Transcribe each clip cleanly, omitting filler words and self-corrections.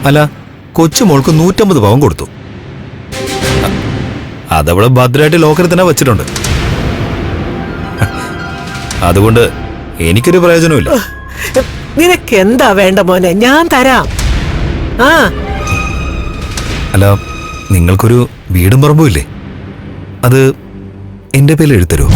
അല്ല, കൊച്ചുമോൾക്ക് 150 പവൻ കൊടുത്തു. അതവള് ഭദ്രമായിട്ട് ലോക്കറിൽ തന്നെ വച്ചിട്ടുണ്ട്. അതുകൊണ്ട് എനിക്കൊരു പ്രയോജനമില്ല. നിനക്ക് എന്താ വേണ്ട മോനെ, ഞാൻ തരാം. അല്ല, നിങ്ങൾക്കൊരു വീടും പറമ്പും ഇല്ലേ? അത് എന്റെ പേരിൽ എഴുതരോ?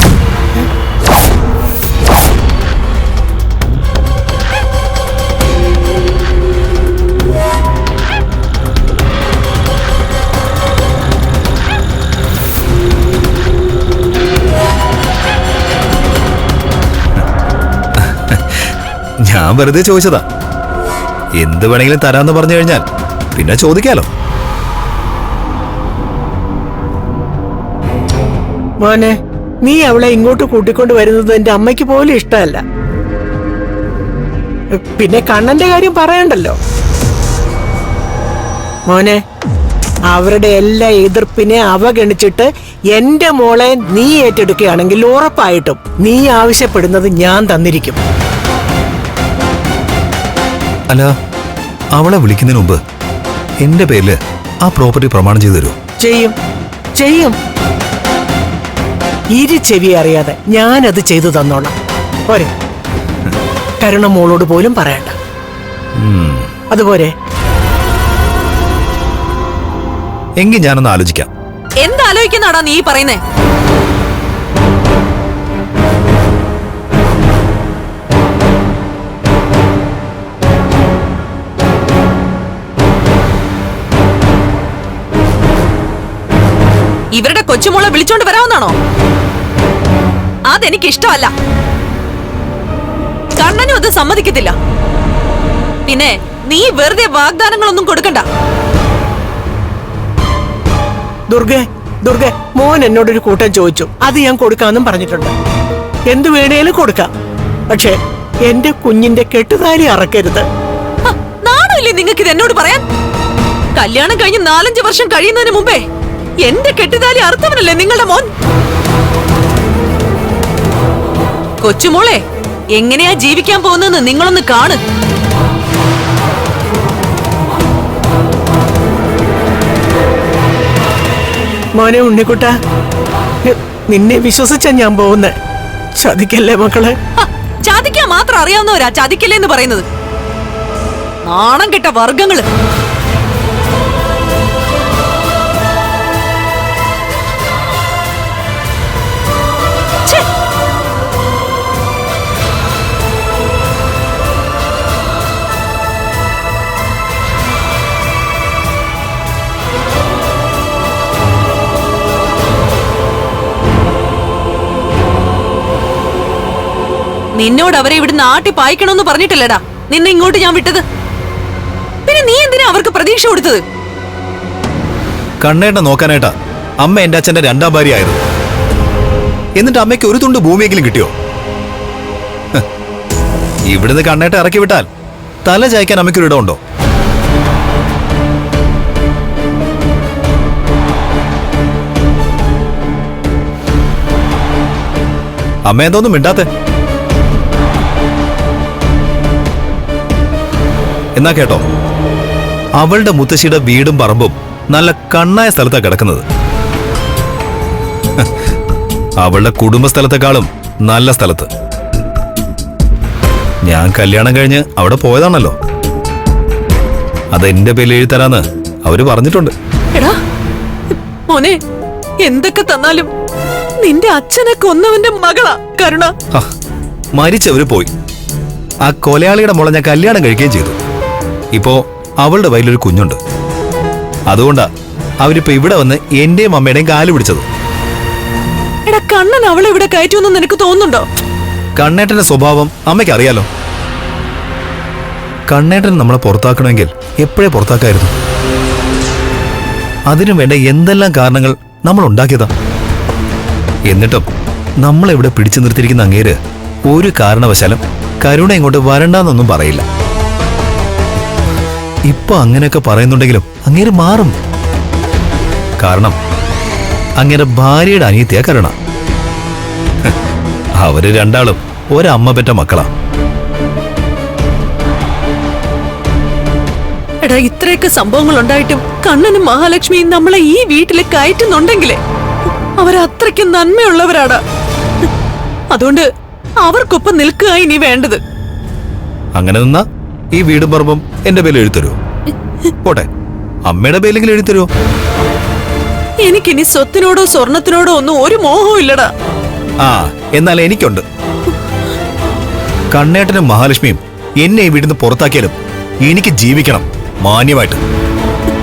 ഞാൻ വെറുതെ ചോദിച്ചതാ. എന്ത് വേണമെങ്കിലും തരാന്ന് പറഞ്ഞു കഴിഞ്ഞാൽ പിന്നെ ചോദിക്കാലോ. മോനെ, നീ അവളെ ഇങ്ങോട്ട് കൂട്ടിക്കൊണ്ട് വരുന്നത് എന്റെ അമ്മയ്ക്ക് പോലും ഇഷ്ടമല്ല. പിന്നെ കണ്ണന്റെ കാര്യം പറയണ്ടല്ലോ. മോനെ, അവരുടെ എല്ലാ എതിർപ്പിനെ അവഗണിച്ചിട്ട് എന്റെ മോളെ നീ ഏറ്റെടുക്കുകയാണെങ്കിൽ ഉറപ്പായിട്ടും നീ ആവശ്യപ്പെടുന്നത് ഞാൻ തന്നിരിക്കും. അല്ല, അവളെ വിളിക്കുന്നതിന് മുമ്പ് എന്റെ പേരില് ആ പ്രോപ്പർട്ടി പ്രമാണം ചെയ്തു തരുമോ? ചെയ്യും ചെയ്യും. ഇരു ചെവി അറിയാതെ ഞാനത് ചെയ്തു തന്നോളാം. പോരെ? കരുണ മോളോട് പോലും പറയണ്ട. അതുപോലെ എങ്കിൽ ഞാനൊന്ന് ആലോചിക്കാം. എന്താലോചിക്കുന്നാടാ നീ പറയുന്നേ? ഇവരുടെ കൊച്ചുമോളെ വിളിച്ചോണ്ട് വരാവുന്നാണോ? അതെനിക്ക് ഇഷ്ടമല്ല. കണ്ണനും അത് സമ്മതിക്കത്തില്ല. പിന്നെ നീ വെറുതെ വാഗ്ദാനങ്ങളൊന്നും കൊടുക്കണ്ട. ദുർഗെ, മോൻ എന്നോടൊരു കൂട്ടം ചോദിച്ചു. അത് ഞാൻ കൊടുക്കാന്നും പറഞ്ഞിട്ടുണ്ട്. എന്തു വേണേലും കൊടുക്കാം. പക്ഷെ എന്റെ കുഞ്ഞിന്റെ കെട്ടുതാലി അറക്കരുത്. നാണമില്ലേ നിങ്ങൾക്ക് ഇത് എന്നോട് പറയാൻ? കല്യാണം കഴിഞ്ഞ് 4-5 വർഷം കഴിയുന്നതിന് മുമ്പേ എന്റെ കെട്ടുതാലി അറുത്തവനല്ലേ നിങ്ങളുടെ മോൻ? കൊച്ചുമോളെ, എങ്ങനെയാ ജീവിക്കാൻ പോകുന്നതെന്ന് നിങ്ങളൊന്ന് കാണ്. മോനെ ഉണ്ണിക്കുട്ട, നിന്നെ വിശ്വസിച്ചാ ഞാൻ പോകുന്നേ. ചതിക്കല്ലേ മക്കളെ? ചതിക്കാൻ മാത്രം അറിയാവുന്നവരാ ചതിക്കല്ലേ എന്ന് പറയുന്നത്. നാണം കെട്ട വർഗങ്ങള്. നിന്നോട് അവരെ ഇവിടുന്ന് ആട്ടി പായിക്കണമെന്ന് പറഞ്ഞിട്ടില്ലടാ നിന്നെ ഇങ്ങോട്ട് ഞാൻ വിട്ടത്. പിന്നെ നീ എന്തിനാ അവർക്ക് പ്രതീക്ഷ കൊടുത്തത്? കണ്ണേട്ട നോക്കാനായിട്ടാ അമ്മ എന്റെ അച്ഛന്റെ 2ാം ഭാര്യ ആയിരുന്നു. എന്നിട്ട് അമ്മയ്ക്ക് ഒരു തുണ്ട് ഭൂമിയെങ്കിലും കിട്ടിയോ? ഇവിടുന്ന് കണ്ണേട്ട ഇറക്കി വിട്ടാൽ തല ചായ്ക്കാൻ അമ്മയ്ക്കൊരു ഇടമുണ്ടോ? അമ്മ എന്തോന്നും മിണ്ടാത്തെ? എന്നാ കേട്ടോ, അവളുടെ മുത്തശ്ശിയുടെ വീടും പറമ്പും നല്ല കണ്ണായ സ്ഥലത്താ കിടക്കുന്നത്. അവളുടെ കുടുംബ സ്ഥലത്തെക്കാളും നല്ല സ്ഥലത്ത്. ഞാൻ കല്യാണം കഴിഞ്ഞ് അവിടെ പോയതാണല്ലോ. അതെന്റെ പേരിൽ എഴുതരാന്ന് അവര് പറഞ്ഞിട്ടുണ്ട്. എടാ മോനെ, എന്തൊക്കെ തന്നാലും നിന്റെ അച്ഛനെ കൊന്നവന്റെ മകളാ കരുണ. മരിച്ചവര് പോയി. ആ കൊലയാളിയുടെ മോളെ ഞാൻ കല്യാണം കഴിക്കുകയും ചെയ്തു. ഇപ്പോ അവളുടെ വയലൊരു കുഞ്ഞുണ്ട്. അതുകൊണ്ടാ അവരിപ്പോ ഇവിടെ വന്ന് എന്റെയും അമ്മയുടെയും കാല് പിടിച്ചത്. എടാ, കണ്ണൻ അവളെ ഇവിടെ കയറ്റുമെന്ന് നിനക്ക് തോന്നുന്നുണ്ടോ? കണ്ണേട്ടന്റെ സ്വഭാവം അമ്മയ്ക്ക് അറിയാലോ. കണ്ണേട്ടൻ നമ്മളെ പുറത്താക്കണമെങ്കിൽ എപ്പോഴേ പുറത്താക്കായിരുന്നു. അതിനു വേണ്ട എന്തെല്ലാം കാരണങ്ങൾ നമ്മൾ ഉണ്ടാക്കിയതാ. എന്നിട്ടും നമ്മളെവിടെ പിടിച്ചു നിർത്തിയിരിക്കുന്ന അങ്ങേര് ഒരു കാരണവശാലും കരുണ ഇങ്ങോട്ട് വരണ്ടെന്നൊന്നും പറയില്ല. ഇപ്പൊ അങ്ങനെയൊക്കെ പറയുന്നുണ്ടെങ്കിലും അങ്ങേര് മാറും. കാരണം അങ്ങേരെ ഭാര്യയുടെ അനിയത്തിയാ കരുണ. അവര് രണ്ടാളും ഒരമ്മ പെറ്റ മക്കളാ. എടാ, ഇത്രയൊക്കെ സംഭവങ്ങൾ ഉണ്ടായിട്ടും കണ്ണനും മഹാലക്ഷ്മിയും നമ്മളെ ഈ വീട്ടിൽ കയറ്റുന്നുണ്ടെങ്കിലേ അവരത്രയ്ക്ക് നന്മയുള്ളവരാടാ. അതുകൊണ്ട് അവർക്കൊപ്പം നിൽക്കുക ഇനി വേണ്ടത്. അങ്ങനെ നിന്നാ ഈ വീടും പറമ്പും എന്റെ പേരിൽ എഴുതരുമോ? പോട്ടെ, അമ്മയുടെ പേരിലെങ്കിലും എഴുതരുമോ? എനിക്കിനി സ്വത്തിനോടോ സ്വർണത്തിനോടോ ഒന്നും ഒരു മോഹവും ഇല്ലടാ. ആ, എന്നാൽ എനിക്കുണ്ട്. കണ്ണേട്ടനും മഹാലക്ഷ്മിയും എന്നെ ഈ വീട്ടിൽ നിന്ന് പുറത്താക്കിയാലും എനിക്ക് ജീവിക്കണം മാന്യമായിട്ട്.